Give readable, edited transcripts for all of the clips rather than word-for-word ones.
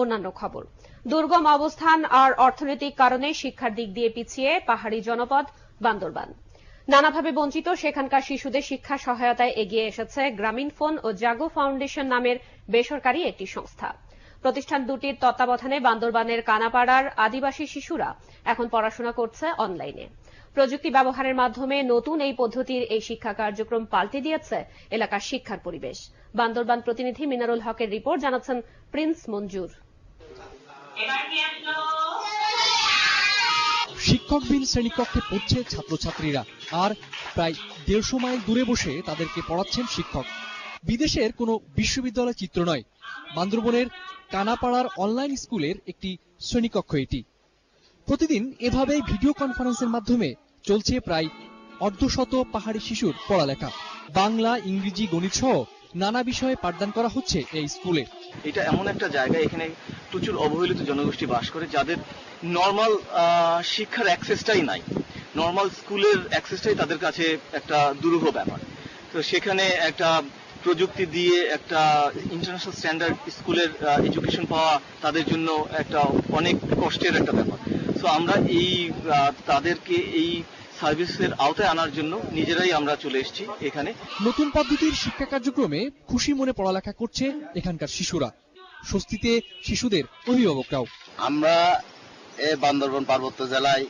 অন্যান্য খবর। দুর্গম অবস্থান আর অর্থনৈতিক কারণে শিক্ষার দিক দিয়ে পিছিয়ে পাহাড়ি জনপদ বান্দরবান। নানাভাবে বঞ্চিত সেখানকার শিশুদের শিক্ষা সহায়তায় এগিয়ে এসেছে গ্রামীণফোন ও জাগো ফাউন্ডেশন নামের বেসরকারি একটি সংস্থা। প্রতিষ্ঠান দুটির তত্ত্বাবধানে বান্দরবানের কানাপাড়ার আদিবাসী শিশুরা এখন পড়াশোনা করছে অনলাইনে। প্রযুক্তি ব্যবহারের মাধ্যমে নতুন এই পদ্ধতির এই শিক্ষা কার্যক্রম পাল্টে দিয়েছে এলাকার শিক্ষার পরিবেশ। বান্দরবান প্রতিনিধি মিনারুল হকের রিপোর্ট, জানাচ্ছেন প্রিন্স মঞ্জুর। শিক্ষকবিহীন শ্রেণীকক্ষে পড়ছে ছাত্রছাত্রীরা, আর প্রায় 150 মাইল দূরে বসে তাদেরকে পড়াচ্ছেন শিক্ষক। বিদেশের কোনো বিশ্ববিদ্যালয় চিত্র নয়, বান্দরবনের কানাপাড়ার অনলাইন স্কুলের একটি শ্রেণীকক্ষ এটি। প্রতিদিন এভাবেই ভিডিও কনফারেন্সের মাধ্যমে চলছে প্রায় অর্ধশত পাহাড়ি শিশুর পড়ালেখা। বাংলা, ইংরেজি, গণিত সহ নানা বিষয়ে পাঠদান করা হচ্ছে এই স্কুলে। এটা এমন একটা জায়গা, এখানে প্রচুর অবহেলিত জনগোষ্ঠী বাস করে, যাদের নর্মাল শিক্ষার অ্যাক্সেসটাই নাই। নর্মাল স্কুলের অ্যাক্সেসটাই তাদের কাছে একটা দুরূহ ব্যাপার। তো সেখানে একটা প্রযুক্তি দিয়ে একটা ইন্টারন্যাশনাল স্ট্যান্ডার্ড স্কুলের এডুকেশন পাওয়া তাদের জন্য একটা অনেক কষ্টের একটা ব্যাপার। তো আমরা তাদেরকে এই সার্ভিসের আওতায় আনার জন্য নিজেরাই আমরা চলে এসেছি এখানে। নতুন পদ্ধতির শিক্ষা কার্যক্রমে খুশি মনে পড়ালেখা করছে এখানকার শিশুরা, স্বস্তিতে শিশুদের অভিভাবকরাও। আমরা এই বান্দরবান পার্বত্য জেলায়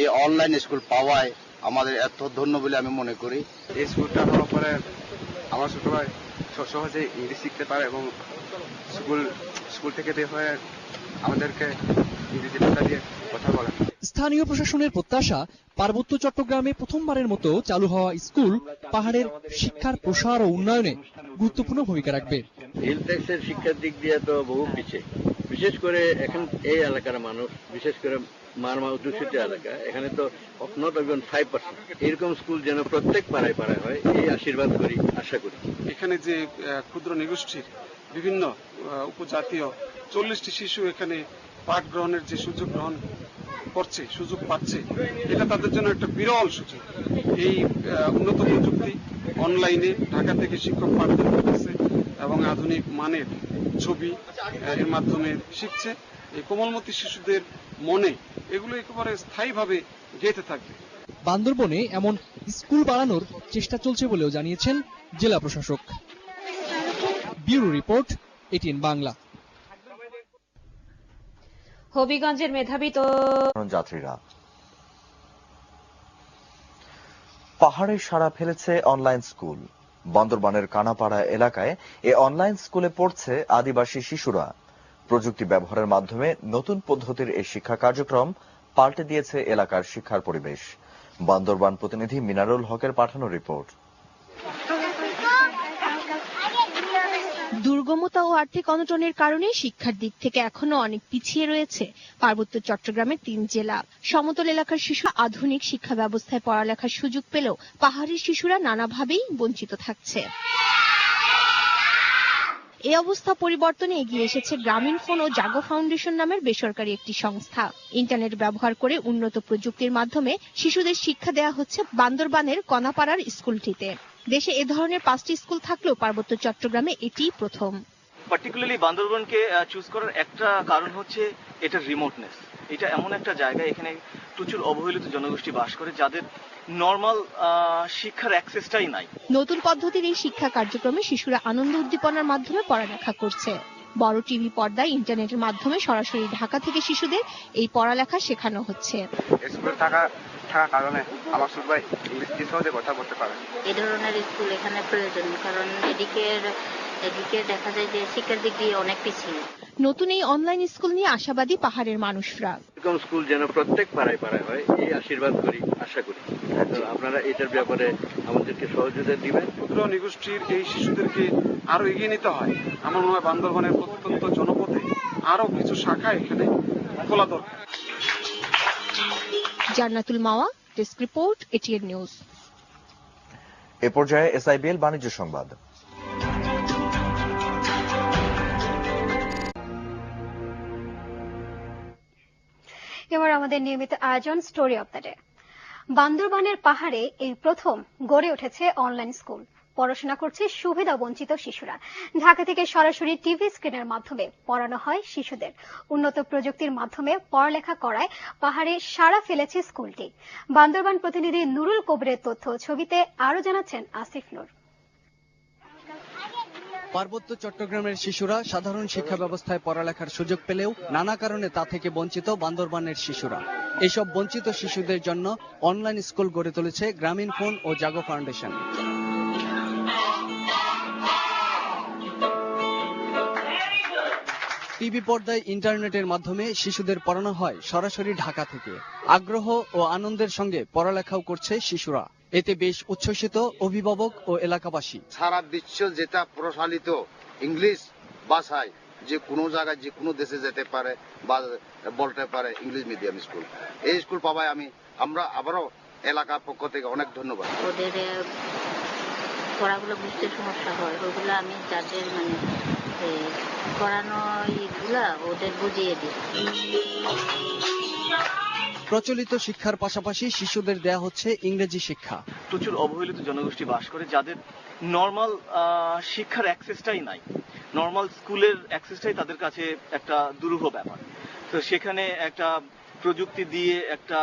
এই অনলাইন স্কুল পাওয়ায় আমাদের এত ধন্য বলে আমি মনে করি। এই স্কুলটা হওয়ার পরে আমার ছোট ভাই সহজে ইংরেজি শিখতে পারে এবং স্কুল থেকে বের হয়ে আমাদেরকে ইংরেজি ভাষা দিয়ে কথা বলে। স্থানীয় প্রশাসনের প্রত্যাশা, পার্বত্য চট্টগ্রামে প্রথমবারের মতো চালু হওয়া স্কুল পাহাড়ের শিক্ষার প্রসার ও উন্নয়নে গুরুত্বপূর্ণ ভূমিকা রাখবে। হিলটেক্সের শিক্ষার দিক দিয়ে তো বহু পিছিয়ে, বিশেষ করে এখন এই এলাকার মানুষ, বিশেষ করে মারমা অধ্যুষিত এলাকা, এখানে তো নট ইভেন 5%। এরকম স্কুল যেন প্রত্যেক পাড়ায় পাড়ায় হয়, এই আশীর্বাদ করি, আশা করি। এখানে যে ক্ষুদ্র নৃগোষ্ঠীর বিভিন্ন উপজাতীয় 40টি শিশু এখানে পাঠ গ্রহণের যে সুযোগ পাচ্ছে, এটা তাদের জন্য একটা বিরল সুযোগ। এই উন্নত প্রযুক্তি অনলাইনে ঢাকা থেকে শিক্ষক পাঠদান করতেছে এবং আধুনিক মানের ছবি এর মাধ্যমে শিখছে। এই কোমলমতি শিশুদের মনে এগুলো একেবারে স্থায়ীভাবে গেঁথে থাকবে। বান্দরবনে এমন স্কুল বাড়ানোর চেষ্টা চলছে বলেও জানিয়েছেন জেলা প্রশাসক। Bureau report, ATN Bangla. হবিগঞ্জের মেধাবী যাত্রীরা পাহাড়ে সাড়া ফেলেছে অনলাইন স্কুল। বান্দরবানের কানাপাড়া এলাকায় এই অনলাইন স্কুলে পড়ছে আদিবাসী শিশুরা। প্রযুক্তি ব্যবহারের মাধ্যমে নতুন পদ্ধতির এই শিক্ষা কার্যক্রম পাল্টে দিয়েছে এলাকার শিক্ষার পরিবেশ। বান্দরবান প্রতিনিধি মিনারুল হকের পাঠানো রিপোর্ট। দুর্গমতা ও আর্থিক অনটনের কারণে শিক্ষার দিক থেকে এখনো অনেক পিছিয়ে রয়েছে পার্বত্য চট্টগ্রামের 3 জেলা। সমতল এলাকার শিশু আধুনিক শিক্ষা ব্যবস্থায় পড়ালেখার সুযোগ পেলেও পাহাড়ি শিশুরা নানাভাবেই বঞ্চিত থাকছে। এই অবস্থা পরিবর্তনে এগিয়ে এসেছে গ্রামীণফোন ও জাগো ফাউন্ডেশন নামের বেসরকারি একটি সংস্থা। ইন্টারনেট ব্যবহার করে উন্নত প্রযুক্তির মাধ্যমে শিশুদের শিক্ষা দেওয়া হচ্ছে বান্দরবানের কনাপাড়ার স্কুলটিতে। দেশে এ ধরনের 5টি স্কুল থাকলেও পার্বত্য চট্টগ্রামে এটিই প্রথম। পার্টিকুলারলি বান্দরবানকে চুজ করার একটা কারণ হচ্ছে এটার রিমোটনেস। এটা এমন একটা জায়গা, এখানে প্রচুর অবহেলিত জনগোষ্ঠী বাস করে, যাদের নর্মাল শিক্ষার অ্যাক্সেসটাই নাই। নতুন পদ্ধতির এই শিক্ষা কার্যক্রমে শিশুরা আনন্দ উদ্দীপনার মাধ্যমে পড়ালেখা করছে। বড় টিভি পর্দায় ইন্টারনেটের মাধ্যমে সরাসরি ঢাকা থেকে শিশুদের এই পড়ালেখা শেখানো হচ্ছে। স্কুলে থাকার কারণে আমার ছোট ভাই ইংরেজি সহজে কথা বলতে পারে। এই ধরনের স্কুল এখানে প্রয়োজন, কারণ এদিকে দেখা যায় যে শিক্ষার দিক দিয়ে অনেক পিছিয়ে। নতুন এই অনলাইন স্কুল নিয়ে আশাবাদী পাহাড়ের মানুষরা। এরকম স্কুল যেন প্রত্যেক পাড়ায় পাড়ায় হয়, এই আশীর্বাদ করি, আশা করি। আপনারা এটার ব্যাপারে আমাদেরকে সহযোগিতা দিবেন। ক্ষুদ্র নৃগোষ্ঠীর এই শিশুদেরকে আরো এগিয়ে নিতে হয়। আমার মনে হয় বান্দরবানের প্রত্যন্ত জনপদে আরো কিছু শাখা এখানে খোলা দরকার। জান্নাতুল মাওয়া, ডেস্ক রিপোর্ট, এটিএন নিউজ। এ পর্যায়ে এসআইবিএল বাণিজ্য সংবাদ। এবার আমাদের নিয়মিত আয়োজন স্টোরি অব দ্য ডে। বান্দরবানের পাহাড়ে এই প্রথম গড়ে উঠেছে অনলাইন স্কুল। পড়াশোনা করছে সুবিধা বঞ্চিত শিশুরা। ঢাকা থেকে সরাসরি টিভি স্ক্রিনের মাধ্যমে পড়ানো হয় শিশুদের। উন্নত প্রযুক্তির মাধ্যমে পড়ালেখা করায় পাহাড়ে সাড়া ফেলেছে স্কুলটি। বান্দরবান প্রতিনিধি নুরুল কবিরের তথ্য ছবিতে আরো জানাচ্ছেন আসিফ নূর। পার্বত্য চট্টগ্রামের শিশুরা সাধারণ শিক্ষা ব্যবস্থায় পড়ালেখার সুযোগ পেলেও নানা কারণে তা থেকে বঞ্চিত বান্দরবানের শিশুরা। এসব বঞ্চিত শিশুদের জন্য অনলাইন স্কুল গড়ে তুলেছে গ্রামীণ ফোন ও জাগো ফাউন্ডেশন। টিভি পর্দায় ইন্টারনেটের মাধ্যমে শিশুদের পড়ানো হয় সরাসরি ঢাকা থেকে। আগ্রহ ও আনন্দের সঙ্গে পড়ালেখাও করছে শিশুরা। এতে বেশ উচ্ছ্বসিত অভিভাবক ও এলাকাবাসী। সারা বিশ্ব যেটা প্রসারিত ইংলিশ ভাষায়, যে কোনো জায়গায় যে কোনো দেশে যেতে পারে বা বলতে পারে ইংলিশ মিডিয়াম স্কুল, এই স্কুল পাওয়ায় আমরা আবারও এলাকার পক্ষ থেকে অনেক ধন্যবাদ। ওদের পড়াগুলো বুঝতে সমস্যা হয়, ওগুলো আমি যাদের পড়ানো এইগুলা ওদের বুঝিয়ে দিই। প্রচলিত শিক্ষার পাশাপাশি শিশুদের দেয়া হচ্ছে ইংরেজি শিক্ষা। প্রচুর অবহেলিত জনগোষ্ঠী বাস করে, যাদের নর্মাল শিক্ষার অ্যাক্সেসটাই নাই। নর্মাল স্কুলের অ্যাক্সেসটাই তাদের কাছে একটা দুরূহ ব্যাপার। তো সেখানে একটা প্রযুক্তি দিয়ে একটা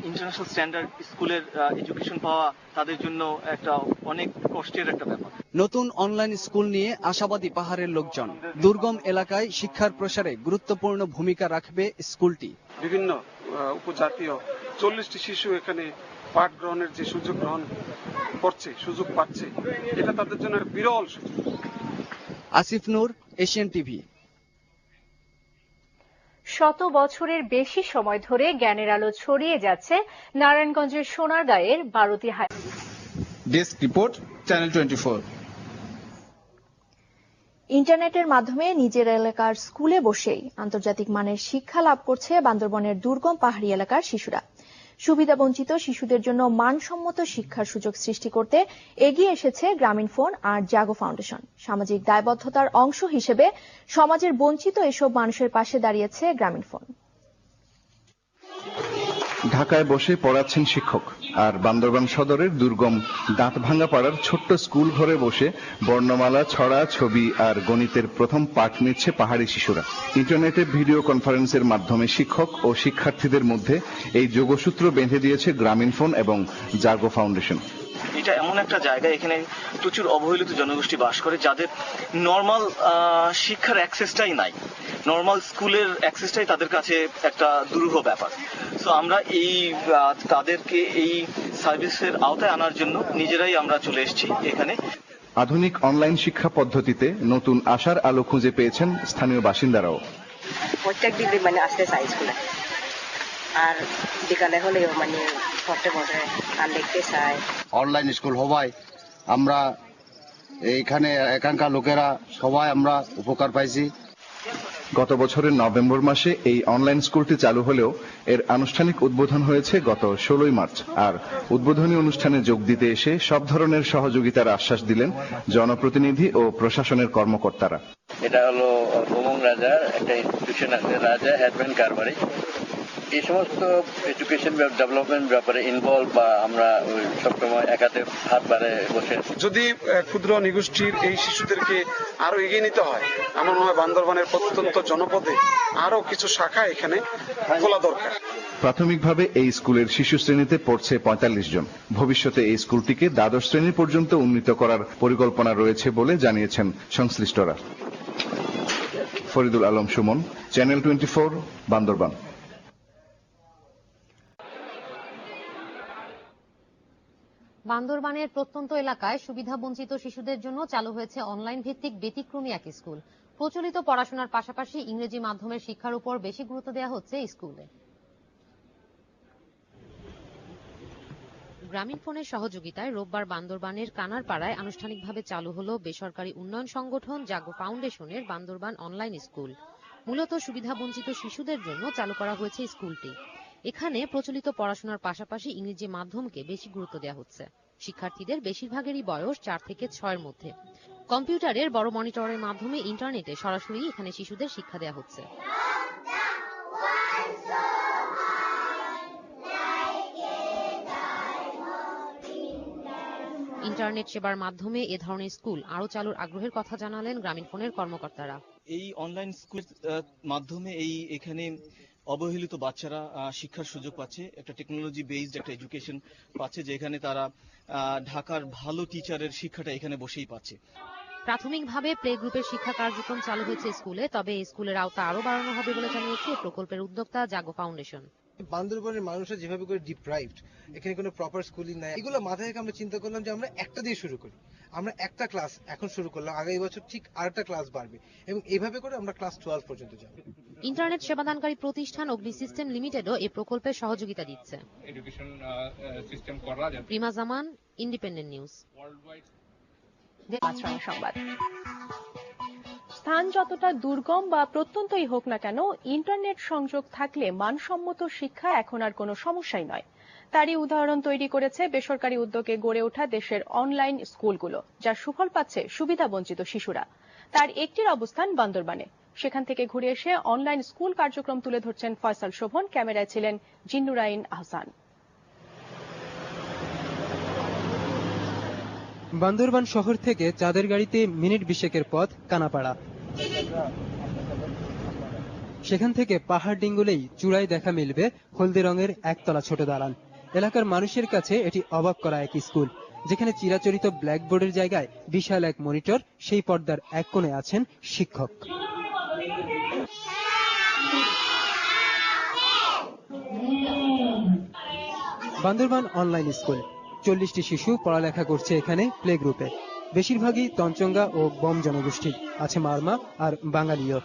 ইন্টারন্যাশনাল স্ট্যান্ডার্ড স্কুলের এডুকেশন পাওয়া তাদের জন্য একটা অনেক কষ্টের একটা ব্যাপার। নতুন অনলাইন স্কুল নিয়ে আশাবাদী পাহাড়ের লোকজন। দুর্গম এলাকায় শিক্ষার প্রসারে গুরুত্বপূর্ণ ভূমিকা রাখবে স্কুলটি। বিভিন্ন উপজাতীয় 40টি শিশু এখানে পাঠ গ্রহণের যে সুযোগ পাচ্ছে, এটা তাদের জন্য বিরল সুযোগ। আসিফ নূর, এশিয়ান টিভি। শত বছরের বেশি সময় ধরে জ্ঞানের আলো ছড়িয়ে যাচ্ছে নারায়ণগঞ্জের সোনারগাঁয়ের বারোতি হাই। Desk report, channel 24। ইন্টারনেটের মাধ্যমে নিজের এলাকার স্কুলে বসেই আন্তর্জাতিক মানের শিক্ষা লাভ করছে বান্দরবনের দুর্গম পাহাড়ি এলাকার শিশুরা। সুবিধাবঞ্চিত শিশুদের জন্য মানসম্মত শিক্ষার সুযোগ সৃষ্টি করতে এগিয়ে এসেছে গ্রামীণ ফোন আর জাগো ফাউন্ডেশন। সামাজিক দায়বদ্ধতার অংশ হিসেবে সমাজের বঞ্চিত এসব মানুষের পাশে দাঁড়িয়েছে গ্রামীণ ফোন। ঢাকায় বসে পড়াচ্ছেন শিক্ষক, আর বান্দরবান সদরের দুর্গম দাঁতভাঙ্গা পাড়ার ছোট্ট স্কুল ঘরে বসে বর্ণমালা, ছড়া, ছবি আর গণিতের প্রথম পাঠ নিচ্ছে পাহাড়ি শিশুরা। ইন্টারনেটে ভিডিও কনফারেন্সের মাধ্যমে শিক্ষক ও শিক্ষার্থীদের মধ্যে এই যোগসূত্র বেঁধে দিয়েছে গ্রামীণ ফোন এবং জাগো ফাউন্ডেশন। এটা এমন একটা জায়গা, এখানে প্রচুর অবহেলিত জনগোষ্ঠী বাস করে, যাদের নর্মাল শিক্ষার অ্যাক্সেসটাই নাই। নর্মাল স্কুলের অ্যাক্সেসটাই তাদের কাছে একটা দুরূহ ব্যাপার। সো আমরা তাদেরকে এই সার্ভিসের আওতায় আনার জন্য নিজেরাই আমরা চলে এসেছি এখানে। আধুনিক অনলাইন শিক্ষা পদ্ধতিতে নতুন আশার আলো খুঁজে পেয়েছেন স্থানীয় বাসিন্দারাও। প্রত্যেক দিন আসতে চাই স্কুলে, আর বিকালে হলেও পড়তে বসে আর লিখতে চাই। অনলাইন স্কুল হওয়ায় আমরা এইখানে এখানকার লোকেরা সবাই আমরা উপকার পাইছি। গত বছরের নভেম্বর মাসে এই অনলাইন স্কুলটি চালু হলেও এর আনুষ্ঠানিক উদ্বোধন হয়েছে গত 16 মার্চ। আর উদ্বোধনী অনুষ্ঠানে যোগ দিতে এসে সব ধরনের সহযোগিতার আশ্বাস দিলেন জনপ্রতিনিধি ও প্রশাসনের কর্মকর্তারা। এটা হলো ভৌমং রাজার একটা ইনস্টিটিউশন আছে, রাজা হ্যাডম্যান কারবারি। এই সমস্ত এডুকেশন ডেভেলপমেন্ট ব্যাপারে ইনভলভ বা আমরা সবসময় একাতে হাত বাড়ে বসে। যদি ক্ষুদ্র নিগোষ্ঠীর এই শিশুদেরকে আরো এগিয়ে নিতে হয়, আমার মনে হয় বান্দরবানের প্রত্যন্ত জনপদে আরো কিছু শাখা এখানে খোলা দরকার। প্রাথমিকভাবে এই স্কুলের শিশু শ্রেণীতে পড়ছে 45 জন। ভবিষ্যতে এই স্কুলটিকে দ্বাদশ শ্রেণী পর্যন্ত উন্নীত করার পরিকল্পনা রয়েছে বলে জানিয়েছেন সংশ্লিষ্টরা। ফরিদুল আলম সুমন, চ্যানেল 24, বান্দরবান। বান্দরবানের প্রত্যন্ত এলাকায় সুবিধাবঞ্চিত শিশুদের জন্য চালু হয়েছে অনলাইন ভিত্তিক ব্যতিক্রমী এক স্কুল। প্রচলিত পড়াশোনার পাশাপাশি ইংরেজি মাধ্যমের শিক্ষার উপর বেশি গুরুত্ব দেওয়া হচ্ছে স্কুলে। গ্রামীণ ফোনের সহযোগিতায় রোববার বান্দরবানের কানারপাড়ায় আনুষ্ঠানিকভাবে চালু হলো বেসরকারি উন্নয়ন সংগঠন জাগো ফাউন্ডেশনের বান্দরবান অনলাইন স্কুল। মূলত সুবিধাবঞ্চিত শিশুদের জন্য চালু করা হয়েছে স্কুলটি। এখানে প্রচলিত পড়াশোনার পাশাপাশি ইংরেজি মাধ্যমকে বেশি গুরুত্ব দেওয়া হচ্ছে। শিক্ষার্থীদের বেশিরভাগেরই বয়স 4 থেকে 6 এর মধ্যে। কম্পিউটারের বড় মনিটরের মাধ্যমে ইন্টারনেটে সরাসরি এখানে শিশুদের শিক্ষা দেওয়া হচ্ছে। ইন্টারনেট সেবার মাধ্যমে এ ধরনের স্কুল আরও চালুর আগ্রহের কথা জানালেন গ্রামীণফোনের কর্মকর্তারা। এই অনলাইন স্কুলের মাধ্যমে এখানে অবহেলিত বাচ্চারা শিক্ষার সুযোগ পাচ্ছে, একটা টেকনোলজি বেসড একটা এডুকেশন পাচ্ছে, যেখানে তারা ঢাকার ভালো টিচারের শিক্ষাটা এখানে বসেই পাচ্ছে। প্রাথমিকভাবে প্লে গ্রুপের শিক্ষা কার্যক্রম চালু হয়েছে স্কুলে, তবে এই স্কুলের আওতা আরও বাড়ানো হবে বলে জানিয়েছে এই প্রকল্পের উদ্যোক্তা জাগো ফাউন্ডেশন। বান্দরবানের মানুষরা যেভাবে করে ডিপ্রাইভড, এখানে কোনো প্রপার স্কুলিং নাই, এগুলো মাথায় রেখে আমরা চিন্তা করলাম যে আমরা একটা দিয়ে শুরু করি। আমরা একটা ক্লাস এখন শুরু করলাম, আগামী বছর ঠিক আরেকটা ক্লাস বাড়বে এবং এইভাবে করে আমরা ক্লাস 12 পর্যন্ত যাব। ইন্টারনেট সেবাদানকারী প্রতিষ্ঠান অগ্নি সিস্টেম লিমিটেডও এই প্রকল্পে সহযোগিতা দিচ্ছে। রিমা জামান, ইন্ডিপেন্ডেন্ট নিউজ। সংবাদ। স্থান যতটা দুর্গম বা প্রত্যন্তই হোক না কেন, ইন্টারনেট সংযোগ থাকলে মানসম্মত শিক্ষা এখন আর কোনো সমস্যাই নয়। তারই উদাহরণ তৈরি করেছে বেসরকারি উদ্যোগে গড়ে ওঠা দেশের অনলাইন স্কুলগুলো, যার সুফল পাচ্ছে সুবিধাবঞ্চিত শিশুরা। তার একটির অবস্থান বান্দরবানে। সেখান থেকে ঘুরে এসে অনলাইন স্কুল কার্যক্রম তুলে ধরছেন ফয়সাল শোভন, ক্যামেরায় ছিলেন জিন্নুরাইন আহসান। বান্দরবান শহর থেকে চাঁদের গাড়িতে মিনিট 20 পথ কানাপাড়া। সেখান থেকে পাহাড় ডিঙ্গুলেই চূড়ায় দেখা মিলবে হলদে রঙের একতলা ছোট দালান। এলাকার মানুষের কাছে এটি অবাক করা এক স্কুল, যেখানে চিরাচরিত ব্ল্যাকবোর্ডের জায়গায় বিশাল এক মনিটর, সেই পর্দার এক কোণে আছেন শিক্ষক। বান্দরবান অনলাইন স্কুল, 40টি শিশু পড়ালেখা করছে এখানে প্লে গ্রুপে। বেশিরভাগই তঞ্চঙ্গা ও বম জনগোষ্ঠীর, আছে মারমা আর বাঙালিও।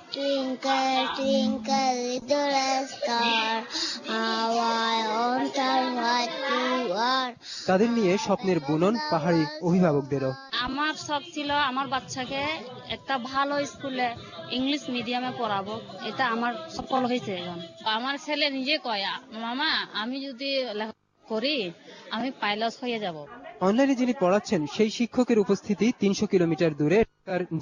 তাদের নিয়ে স্বপ্নের বুনন পাহাড়ি অভিভাবকদেরও। আমার শখ ছিল আমার বাচ্চাকে একটা ভালো স্কুলে ইংলিশ মিডিয়ামে পড়াবো, এটা আমার সফল হয়েছে। এখন আমার ছেলে নিজে কয়, মামা আমি যদি করি আমি পাইলট হয়ে যাব। অনলাইনে যিনি পড়াচ্ছেন সেই শিক্ষকের উপস্থিতি 300 কিলোমিটার দূরে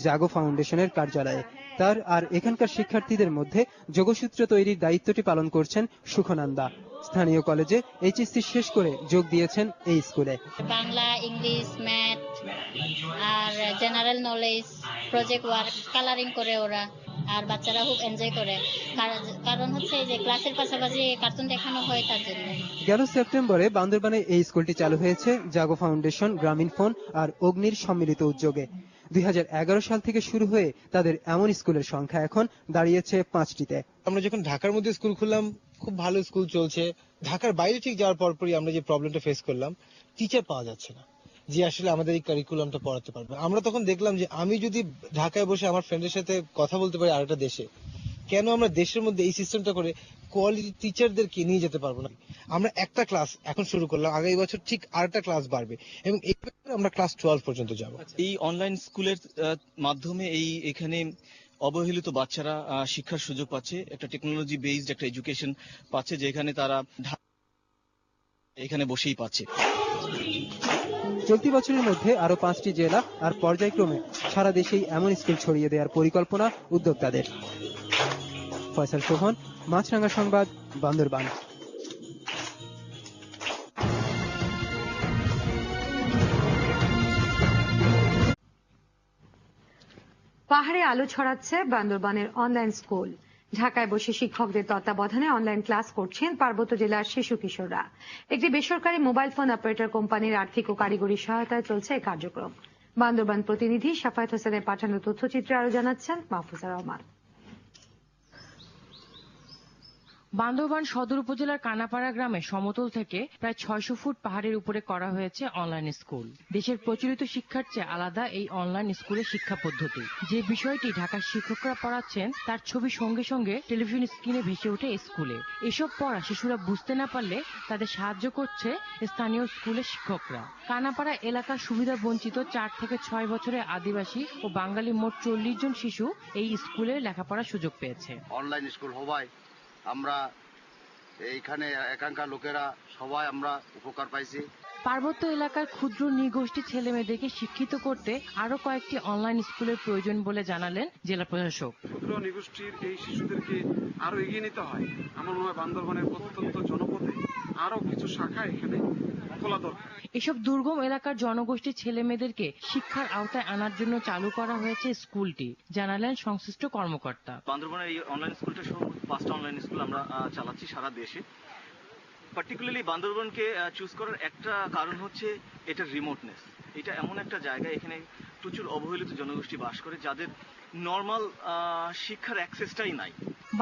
জাগো ফাউন্ডেশনের কার্যালয়ে। তার আর এখানকার শিক্ষার্থীদের মধ্যে যোগসূত্র তৈরির দায়িত্বটি পালন করছেন সুখনন্দা। স্থানীয় কলেজে এইচএসসি শেষ করে যোগ দিয়েছেন এই স্কুলে। বাংলা, ইংলিশ, ম্যাথ আর general knowledge, project work, colouring করে ওরা, আর বাচ্চারা খুব এনজয় করে। কারণ হচ্ছে যে ক্লাসের পাশাপাশি কার্টুন দেখানো হয় তার জন্য। গেল সেপ্টেম্বরে বান্দরবানে এই স্কুলটি চালু হয়েছে জাগো ফাউন্ডেশন, গ্রামীণফোন আর অগ্নির সম্মিলিত উদ্যোগে। 2011 সাল থেকে শুরু হয়ে তাদের এমন স্কুলের সংখ্যা এখন দাঁড়িয়েছে 5টিতে। আমরা যখন ঢাকার মধ্যে স্কুল খুললাম, খুব ভালো স্কুল চলছে। ঢাকার বাইরে ঠিক যাওয়ার পরপরই আমরা যে প্রবলেমটা ফেস করলাম, টিচার পাওয়া যাচ্ছে না যে আসলে আমাদের এই কারিকুলামটা পড়াতে পারবে। আমরা তখন দেখলাম যে আমি যদি ঢাকায় বসে আমার ফ্রেন্ডের সাথে কথা বলতে পারি আরেকটা দেশে, কেন আমরা দেশের মধ্যে এই সিস্টেমটা করে কোয়ালিটি টিচারদেরকে নিয়ে যেতে পারবো না। আমরা একটা ক্লাস এখন শুরু করলাম, আগামী বছর ঠিক আরেকটা ক্লাস বাড়বে এবং এইভাবে আমরা ক্লাস 12 পর্যন্ত যাব। এই অনলাইন স্কুলের মাধ্যমে এখানে অবহেলিত বাচ্চারা শিক্ষার সুযোগ পাচ্ছে, একটা টেকনোলজি বেসড একটা এডুকেশন পাচ্ছে, যেখানে তারা এখানে বসেই পাচ্ছে। চলতি বছরের মধ্যে আরো 5টি জেলা আর পর্যায়ক্রমে সারা দেশেই এমন স্কুল ছড়িয়ে দেওয়ার পরিকল্পনা উদ্যোক্তাদের। ফয়সাল শোভন, মাছরাঙ্গা সংবাদ, বান্দরবান। পাহাড়ে আলো ছড়াচ্ছে বান্দরবানের অনলাইন স্কুল। ঢাকায় বসে শিক্ষকদের তত্ত্বাবধানে অনলাইন ক্লাস করছেন পার্বত্য জেলার শিশু কিশোররা। একটি বেসরকারি মোবাইল ফোন অপারেটর কোম্পানির আর্থিক ও কারিগরি সহায়তায় চলছে এই কার্যক্রম। বান্দরবান প্রতিনিধি শাফায়েত হোসেনের পাঠানো তথ্যচিত্রে আরো জানাচ্ছেন মাহফুজা রহমান। বান্দরবান সদর উপজেলার কানাপাড়া গ্রামে সমতল থেকে প্রায় 600 ফুট পাহাড়ের উপরে করা হয়েছে অনলাইন স্কুল। দেশের প্রচলিত শিক্ষার চেয়ে আলাদা এই অনলাইন স্কুলের শিক্ষা পদ্ধতি। যে বিষয়টি ঢাকার শিক্ষকরা পড়াচ্ছেন তার ছবি সঙ্গে সঙ্গে টেলিভিশন স্ক্রিনে ভেসে ওঠে স্কুলে। এসব পড়া শিশুরা বুঝতে না পারলে তাদের সাহায্য করছে স্থানীয় স্কুলের শিক্ষকরা। কানাপাড়া এলাকার সুবিধা বঞ্চিত 4 থেকে 6 বছরের আদিবাসী ও বাঙালি মোট 40 জন শিশু এই স্কুলে লেখাপড়ার সুযোগ পেয়েছে। অনলাইন স্কুল হওয়ায় আমরা এইখানে এখানকার লোকেরা সবাই আমরা উপকার পাইছি। পার্বত্য এলাকার ক্ষুদ্র নৃগোষ্ঠী ছেলে মেয়েদেরকে শিক্ষিত করতে আরো কয়েকটি অনলাইন স্কুলের প্রয়োজন বলে জানালেন জেলা প্রশাসক। ক্ষুদ্র নৃগোষ্ঠীর এই শিশুদেরকে আরো এগিয়ে নিতে হয়। আমার মনে হয় বান্দরবানের প্রত্যন্ত জনপদে আরো কিছু শাখা এখানে খোলা দরকার। এসব দুর্গম এলাকার জনগোষ্ঠীর ছেলে মেয়েদেরকে শিক্ষার আওতায় আনার জন্য চালু করা হয়েছে স্কুলটি, জানালেন সংশ্লিষ্ট কর্মকর্তা। বান্দরবানের এই অনলাইন স্কুলটা সহ 5টা অনলাইন স্কুল আমরা চালাচ্ছি সারা দেশে। পার্টিকুলারলি বান্দরবানকে চুজ করার একটা কারণ হচ্ছে এটার রিমোটনেস। এটা এমন একটা জায়গা, এখানে প্রচুর অবহেলিত জনগোষ্ঠী বাস করে যাদের নর্মাল শিক্ষার অ্যাক্সেসটাই নাই।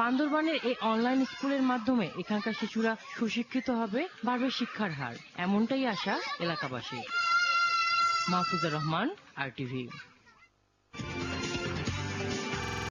বান্দরবানের এই অনলাইন স্কুলের মাধ্যমে এখানকার শিশুরা সুশিক্ষিত হবে, বাড়বে শিক্ষার হার, এমনটাই আশা এলাকাবাসী। মাহফুজুর রহমান, RTV।